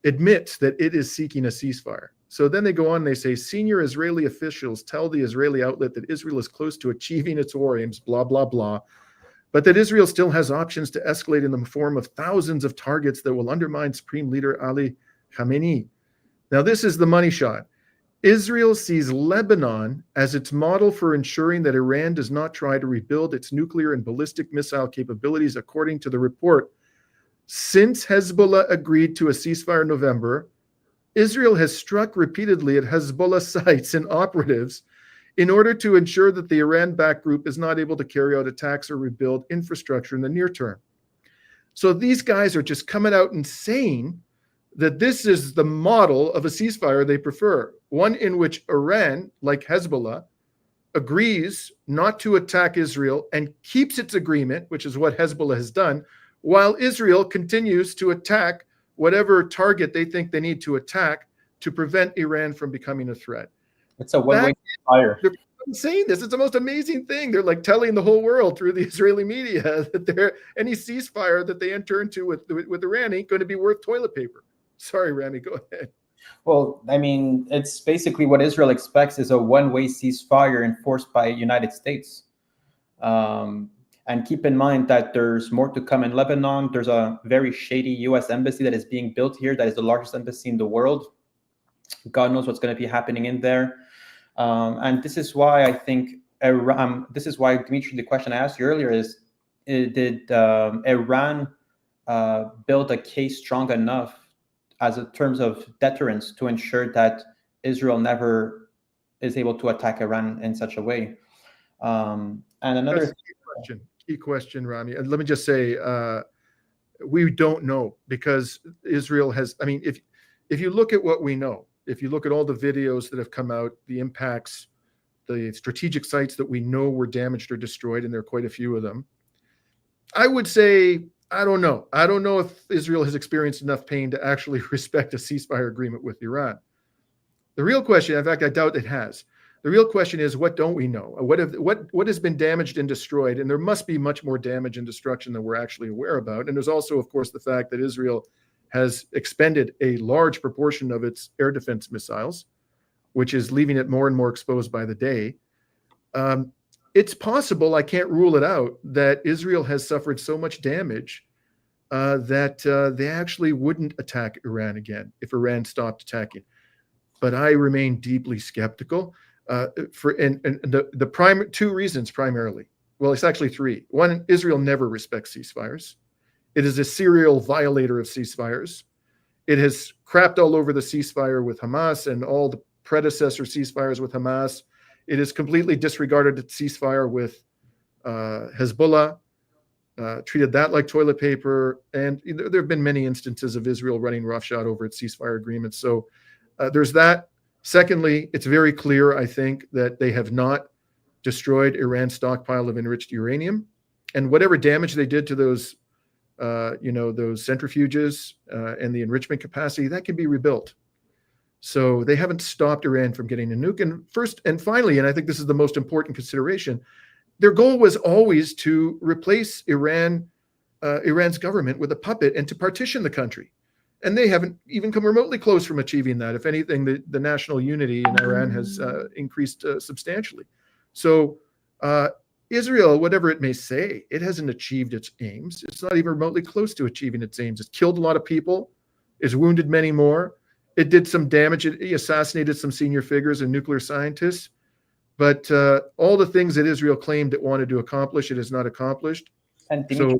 admits that it is seeking a ceasefire. So then they go on and they say, senior Israeli officials tell the Israeli outlet that Israel is close to achieving its war aims, blah, blah, blah, but that Israel still has options to escalate in the form of thousands of targets that will undermine Supreme Leader Ali Khamenei. Now, this is the money shot. Israel sees Lebanon as its model for ensuring that Iran does not try to rebuild its nuclear and ballistic missile capabilities, according to the report. Since Hezbollah agreed to a ceasefire in November, Israel has struck repeatedly at Hezbollah sites and operatives in order to ensure that the Iran-backed group is not able to carry out attacks or rebuild infrastructure in the near term. So these guys are just coming out and saying that this is the model of a ceasefire they prefer, one in which Iran, like Hezbollah, agrees not to attack Israel and keeps its agreement, which is what Hezbollah has done, while Israel continues to attack whatever target they think they need to attack to prevent Iran from becoming a threat. It's a one-way fire. They're saying this. It's the most amazing thing. They're like telling the whole world through the Israeli media that any ceasefire that they enter into with Iran ain't going to be worth toilet paper. Sorry, Rami, go ahead. Well, I mean, it's basically what Israel expects is a one-way ceasefire enforced by United States. And keep in mind that there's more to come in Lebanon. There's a very shady U.S. embassy that is being built here. That is the largest embassy in the world. God knows what's going to be happening in there. And this is why I think this is why, Dimitri, the question I asked you earlier is, did Iran build a case strong enough as in terms of deterrence to ensure that Israel never is able to attack Iran in such a way? And another key question, Rami. And let me just say, we don't know, because Israel has, I mean, if you look at what we know, if you look at all the videos that have come out, the impacts, the strategic sites that we know were damaged or destroyed, and there are quite a few of them, I would say, I don't know. I don't know if Israel has experienced enough pain to actually respect a ceasefire agreement with Iran. The real question, in fact, I doubt it has. The real question is, what don't we know? What has been damaged and destroyed? And there must be much more damage and destruction than we're actually aware about. And there's also, of course, the fact that Israel has expended a large proportion of its air defense missiles, which is leaving it more and more exposed by the day. It's possible, I can't rule it out, that Israel has suffered so much damage that they actually wouldn't attack Iran again if Iran stopped attacking. But I remain deeply skeptical for the two reasons primarily. Well, it's actually three. One, Israel never respects ceasefires. It is a serial violator of ceasefires. It has crapped all over the ceasefire with Hamas and all the predecessor ceasefires with Hamas. It has completely disregarded the ceasefire with Hezbollah, treated that like toilet paper. And there have been many instances of Israel running roughshod over its ceasefire agreements. So there's that. Secondly, it's very clear, I think, that they have not destroyed Iran's stockpile of enriched uranium. And whatever damage they did to those, those centrifuges and the enrichment capacity, that can be rebuilt. So they haven't stopped Iran from getting a nuke. And first and finally, and I think this is the most important consideration, their goal was always to replace Iran's government with a puppet and to partition the country. And they haven't even come remotely close from achieving that. If anything, the national unity in Iran has increased substantially. So Israel, whatever it may say, it hasn't achieved its aims. It's not even remotely close to achieving its aims. It's killed a lot of people. It's wounded many more. It did some damage. It assassinated some senior figures and nuclear scientists. But all the things that Israel claimed it wanted to accomplish, it has not accomplished. And Dimitri,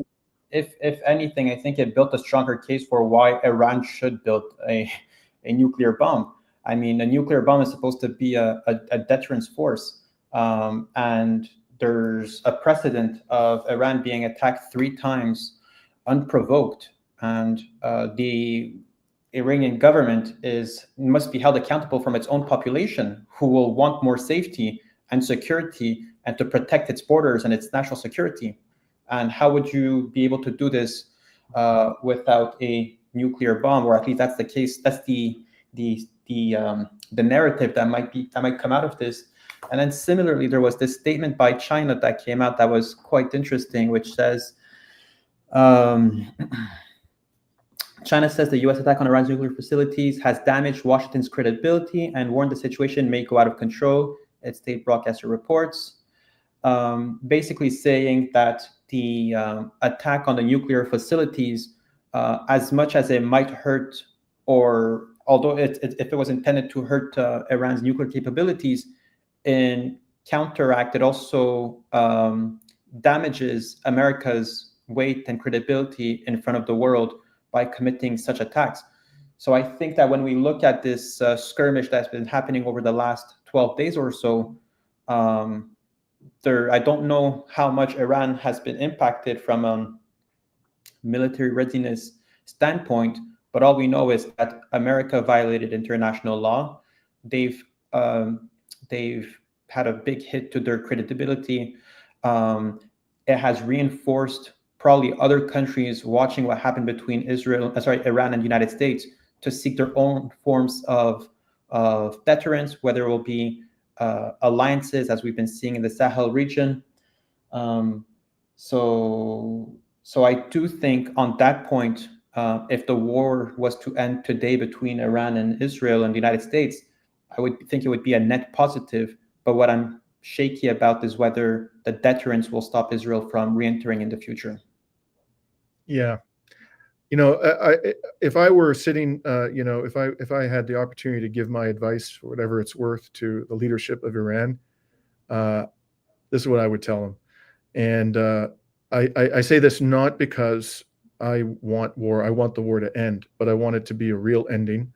if anything, I think it built a stronger case for why Iran should build a nuclear bomb. I mean, a nuclear bomb is supposed to be a deterrence force. And there's a precedent of Iran being attacked 3 times unprovoked. And the Iranian government must be held accountable from its own population, who will want more safety and security and to protect its borders and its national security. And how would you be able to do this without a nuclear bomb? Or at least that's the case. That's the narrative that might come out of this. And then similarly, there was this statement by China that came out that was quite interesting, which says, China says the U.S. attack on Iran's nuclear facilities has damaged Washington's credibility and warned the situation may go out of control, its state broadcaster reports. Basically saying that the attack on the nuclear facilities, as much as it might hurt, or although if it was intended to hurt Iran's nuclear capabilities, in counteract, it also damages America's weight and credibility in front of the world by committing such attacks. So I think that when we look at this skirmish that's been happening over the last 12 days or so, I don't know how much Iran has been impacted from a military readiness standpoint, but all we know is that America violated international law. They've had a big hit to their credibility. It has reinforced probably other countries watching what happened between Iran and the United States to seek their own forms of deterrence, whether it will be alliances, as we've been seeing in the Sahel region. So I do think on that point, if the war was to end today between Iran and Israel and the United States, I would think it would be a net positive. But what I'm shaky about is whether the deterrence will stop Israel from re-entering in the future. Yeah. If I were sitting, if I had the opportunity to give my advice, for whatever it's worth, to the leadership of Iran, this is what I would tell them. And I say this not because I want war. I want the war to end, but I want it to be a real ending.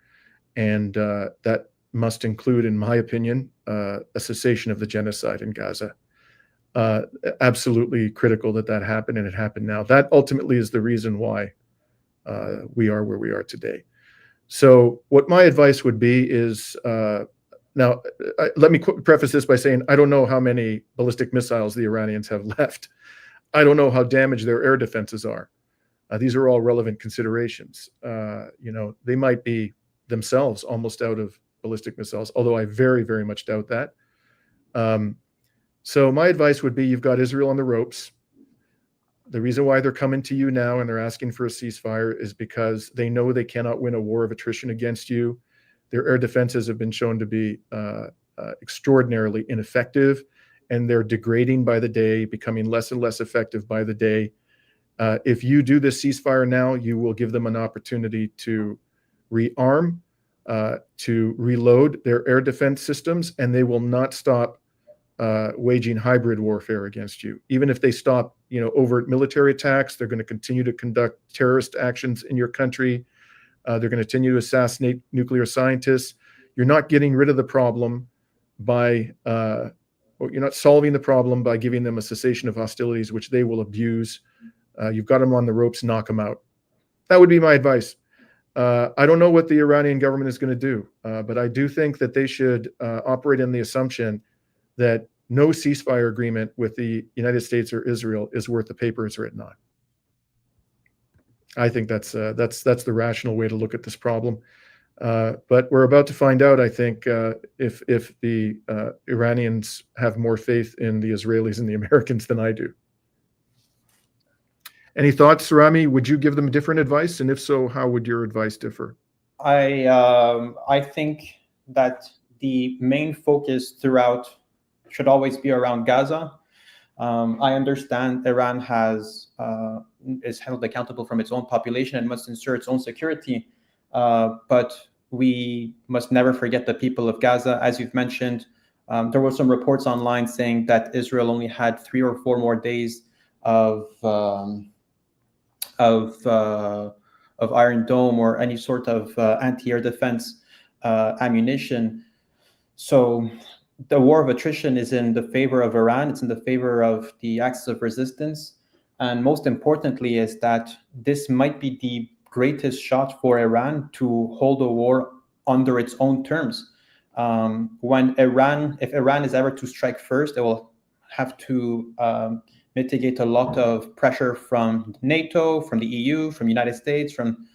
And that must include, in my opinion, a cessation of the genocide in Gaza. Absolutely critical that happen, and it happened now. That ultimately is the reason why we are where we are today. So what my advice would be is, now, let me preface this by saying I don't know how many ballistic missiles the Iranians have left. I don't know how damaged their air defenses are. These are all relevant considerations. They might be themselves almost out of ballistic missiles, although I very, very much doubt that. So my advice would be, you've got Israel on the ropes. The reason why they're coming to you now and they're asking for a ceasefire is because they know they cannot win a war of attrition against you. Their air defenses have been shown to be extraordinarily ineffective, and they're degrading by the day, becoming less and less effective by the day. If you do this ceasefire now, you will give them an opportunity to rearm, to reload their air defense systems, and they will not stop waging hybrid warfare against you. Even if they stop, overt military attacks, they're going to continue to conduct terrorist actions in your country. They're going to continue to assassinate nuclear scientists. You're not getting rid of the problem by, or you're not solving the problem by giving them a cessation of hostilities, which they will abuse. You've got them on the ropes, knock them out. That would be my advice. I don't know what the Iranian government is going to do, but I do think that they should operate in the assumption that no ceasefire agreement with the United States or Israel is worth the paper it's written on. I think that's the rational way to look at this problem. But we're about to find out, I think, if the Iranians have more faith in the Israelis and the Americans than I do. Any thoughts, Rami? Would you give them different advice? And if so, how would your advice differ? I think that the main focus throughout should always be around Gaza. I understand Iran is held accountable from its own population and must ensure its own security, but we must never forget the people of Gaza. As you've mentioned, there were some reports online saying that Israel only had 3 or 4 more days of Iron Dome or any sort of anti-air defense ammunition. So the war of attrition is in the favor of Iran. It's in the favor of the axis of resistance. And most importantly is that this might be the greatest shot for Iran to hold a war under its own terms. If Iran is ever to strike first, it will have to mitigate a lot of pressure from NATO, from the EU, from the United States, from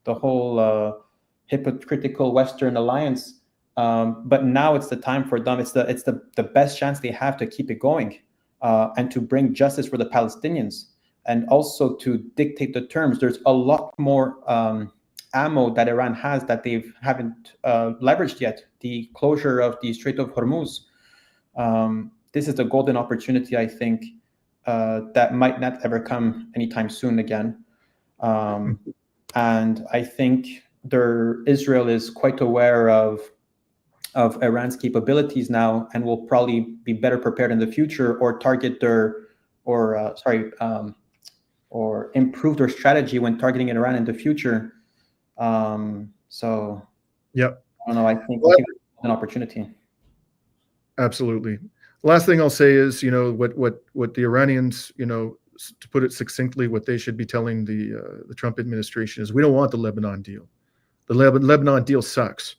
the whole hypocritical Western alliance. But now it's the time for them. It's the best chance they have to keep it going and to bring justice for the Palestinians and also to dictate the terms. There's a lot more ammo that Iran has that they haven't leveraged yet. The closure of the Strait of Hormuz. This is the golden opportunity, I think, that might not ever come anytime soon again. And I think Israel is quite aware of Iran's capabilities now and will probably be better prepared in the future or target or improve their strategy when targeting Iran in the future. So, yeah, I don't know. I think it's an opportunity. Absolutely. Last thing I'll say is, what the Iranians, to put it succinctly, what they should be telling the Trump administration is, we don't want the Lebanon deal. The Lebanon deal sucks.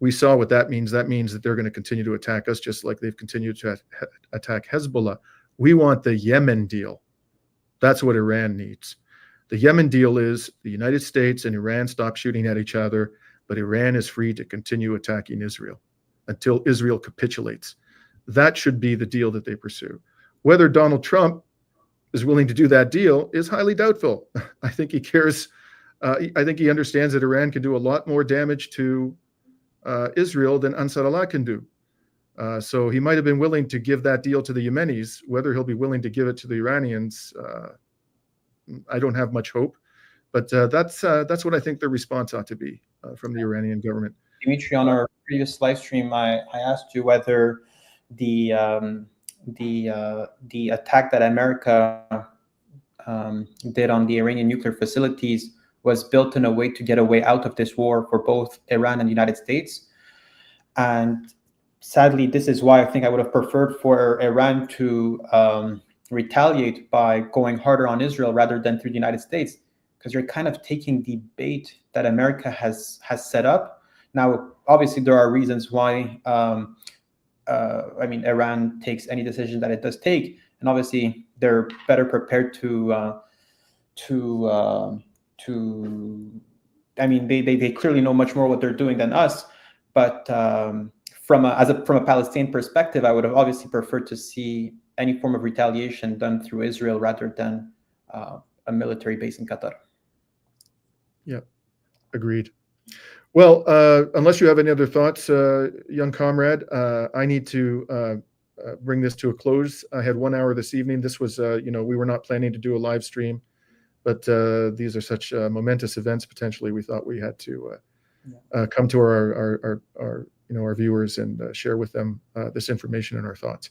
We saw what that means. That means that they're going to continue to attack us, just like they've continued to attack Hezbollah. We want the Yemen deal. That's what Iran needs. The Yemen deal is the United States and Iran stop shooting at each other, but Iran is free to continue attacking Israel until Israel capitulates. That should be the deal that they pursue. Whether Donald Trump is willing to do that deal is highly doubtful. I think he cares. I think he understands that Iran can do a lot more damage to Israel than Ansar Allah can do. So he might have been willing to give that deal to the Yemenis. Whether he'll be willing to give it to the Iranians, I don't have much hope. But that's what I think the response ought to be from the Iranian government. Dimitri, on our previous live stream, I asked you whether the attack that America did on the Iranian nuclear facilities was built in a way to get a way out of this war for both Iran and the United States. And sadly, this is why I think I would have preferred for Iran to retaliate by going harder on Israel rather than through the United States. because you're kind of taking the bait that America has set up. Now, obviously, there are reasons why. Iran takes any decision that it does take, and obviously they're better prepared to. They clearly know much more what they're doing than us. But from a Palestinian perspective, I would have obviously preferred to see any form of retaliation done through Israel rather than a military base in Qatar. Yeah, agreed. Well, unless you have any other thoughts, young comrade, I need to bring this to a close. I had 1 hour this evening. This was, we were not planning to do a live stream, but these are such momentous events. Potentially, we thought we had to come to our viewers and share with them this information and our thoughts.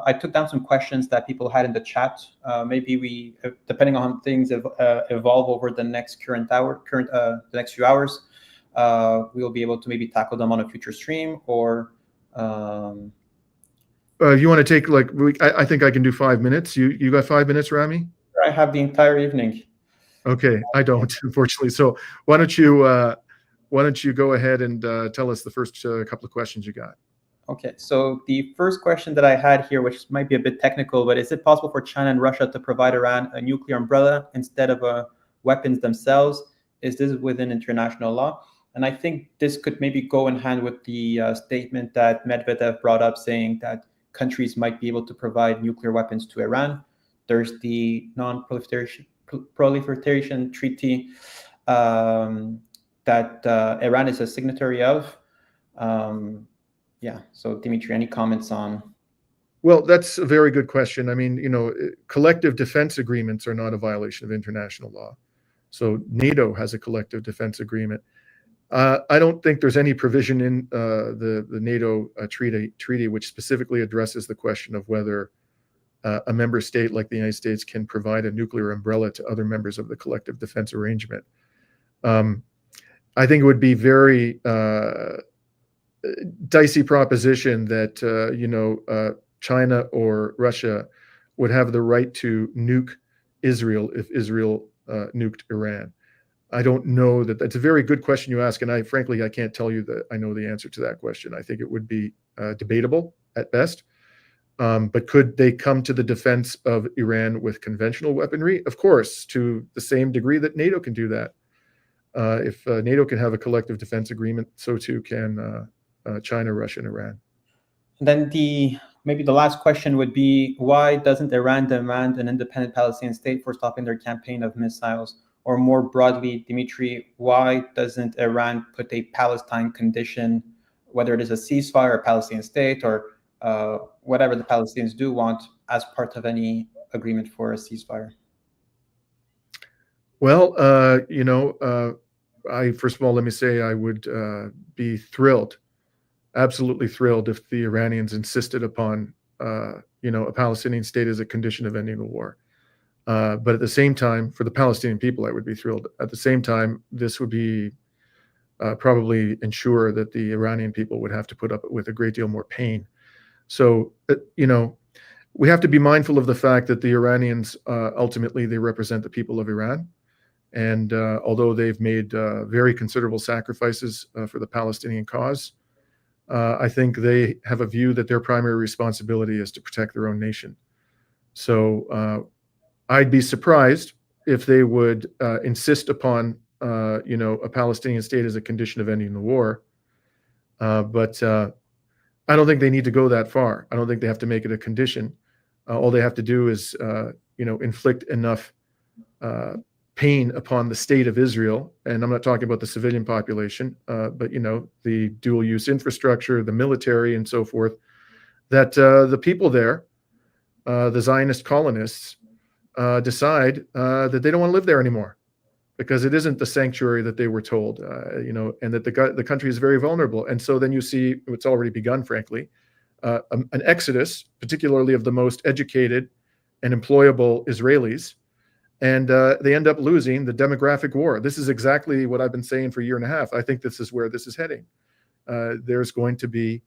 I took down some questions that people had in the chat. Maybe we, depending on things evolve over the next the next few hours, we will be able to maybe tackle them on a future stream. Or you want to take I think I can do 5 minutes. You got 5 minutes, Rami? I have the entire evening. Okay, I don't, unfortunately. So why don't you go ahead and tell us the first couple of questions you got? Okay, so the first question that I had here, which might be a bit technical, but is it possible for China and Russia to provide Iran a nuclear umbrella instead of weapons themselves? Is this within international law? And I think this could maybe go in hand with the statement that Medvedev brought up, saying that countries might be able to provide nuclear weapons to Iran. There's the non-proliferation treaty that Iran is a signatory of. So Dimitri, any comments on? Well, that's a very good question. I mean, collective defense agreements are not a violation of international law. So NATO has a collective defense agreement. I don't think there's any provision in the NATO treaty which specifically addresses the question of whether a member state like the United States can provide a nuclear umbrella to other members of the collective defense arrangement. I think it would be very dicey proposition that China or Russia would have the right to nuke Israel if Israel nuked Iran. I don't know that. That's a very good question you ask, and I can't tell you that I know the answer to that question. I think it would be debatable at best. But could they come to the defense of Iran with conventional weaponry? Of course, to the same degree that NATO can do that. If NATO can have a collective defense agreement, so too can China, Russia, and Iran. And then maybe the last question would be, why doesn't Iran demand an independent Palestinian state for stopping their campaign of missiles? Or more broadly, Dimitri, why doesn't Iran put a Palestine condition, whether it is a ceasefire or a Palestinian state or whatever the Palestinians do want, as part of any agreement for a ceasefire? Well, first of all, let me say I would be thrilled, absolutely thrilled, if the Iranians insisted upon, a Palestinian state as a condition of ending the war. But at the same time, for the Palestinian people, I would be thrilled. At the same time, this would be probably ensure that the Iranian people would have to put up with a great deal more pain. So, we have to be mindful of the fact that the Iranians, ultimately, they represent the people of Iran. And although they've made very considerable sacrifices for the Palestinian cause, I think they have a view that their primary responsibility is to protect their own nation. So I'd be surprised if they would insist upon, a Palestinian state as a condition of ending the war. But I don't think they need to go that far. I don't think they have to make it a condition. All they have to do is, inflict enough pain upon the state of Israel. And I'm not talking about the civilian population, but, the dual use infrastructure, the military, and so forth, that the people there, the Zionist colonists, decide that they don't want to live there anymore, because it isn't the sanctuary that they were told, and that the country is very vulnerable. And so then you see, it's already begun, frankly, an exodus, particularly of the most educated and employable Israelis, and they end up losing the demographic war. This is exactly what I've been saying for a year and a half. I think this is where this is heading. There's going to be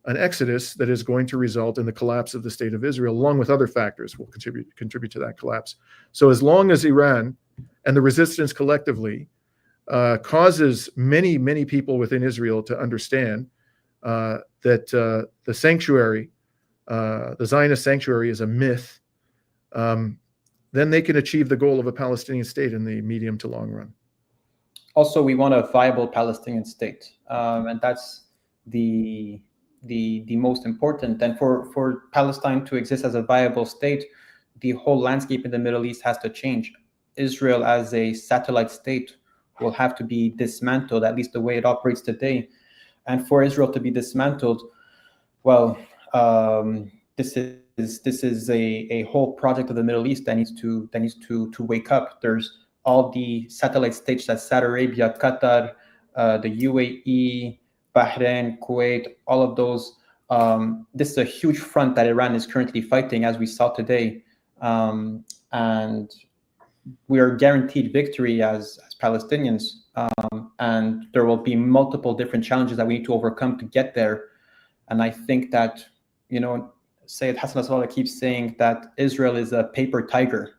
an exodus that is going to result in the collapse of the state of Israel, along with other factors will contribute to that collapse. So as long as Iran and the resistance collectively causes many, many people within Israel to understand that the sanctuary, the Zionist sanctuary, is a myth, then they can achieve the goal of a Palestinian state in the medium to long run. Also, we want a viable Palestinian state, and that's the most important. And for Palestine to exist as a viable state, the whole landscape in the Middle East has to change. Israel as a satellite state will have to be dismantled, at least the way it operates today. And for Israel to be dismantled, well, this is a whole project of the Middle East that needs to wake up. There's all the satellite states, that Saudi Arabia, Qatar, the UAE, Bahrain, Kuwait, all of those. This is a huge front that Iran is currently fighting, as we saw today, and we are guaranteed victory as Palestinians. And there will be multiple different challenges that we need to overcome to get there. And I think that, Sayyid Hassan Nasrallah keeps saying that Israel is a paper tiger,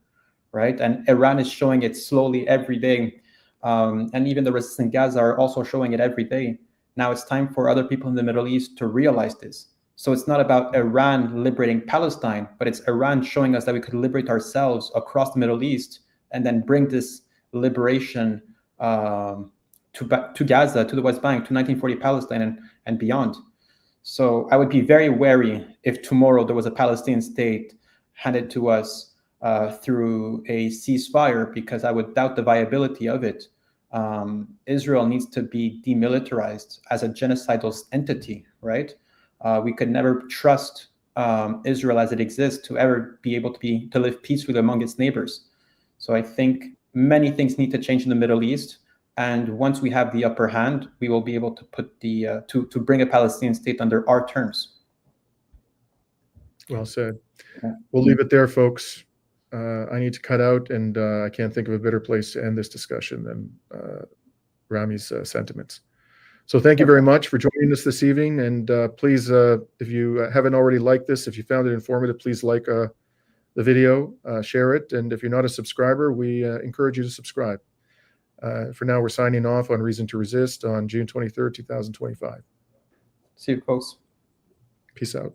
right? And Iran is showing it slowly every day. And even the resistance in Gaza are also showing it every day. Now it's time for other people in the Middle East to realize this. So it's not about Iran liberating Palestine, but it's Iran showing us that we could liberate ourselves across the Middle East and then bring this liberation to Gaza, to the West Bank, to 1940 Palestine and beyond. So I would be very wary if tomorrow there was a Palestinian state handed to us through a ceasefire, because I would doubt the viability of it. Israel needs to be demilitarized as a genocidal entity, right? We could never trust Israel as it exists to ever be able to live peacefully among its neighbors. So I think many things need to change in the Middle East. And once we have the upper hand, we will be able to put to bring a Palestinian state under our terms. Well said. We'll leave it there, folks. I need to cut out, and I can't think of a better place to end this discussion than Rami's sentiments. So thank you very much for joining us this evening. And please, if you haven't already liked this, if you found it informative, please like the video, share it. And if you're not a subscriber, we encourage you to subscribe. For now, we're signing off on Reason to Resist on June 23rd, 2025. See you, folks. Peace out.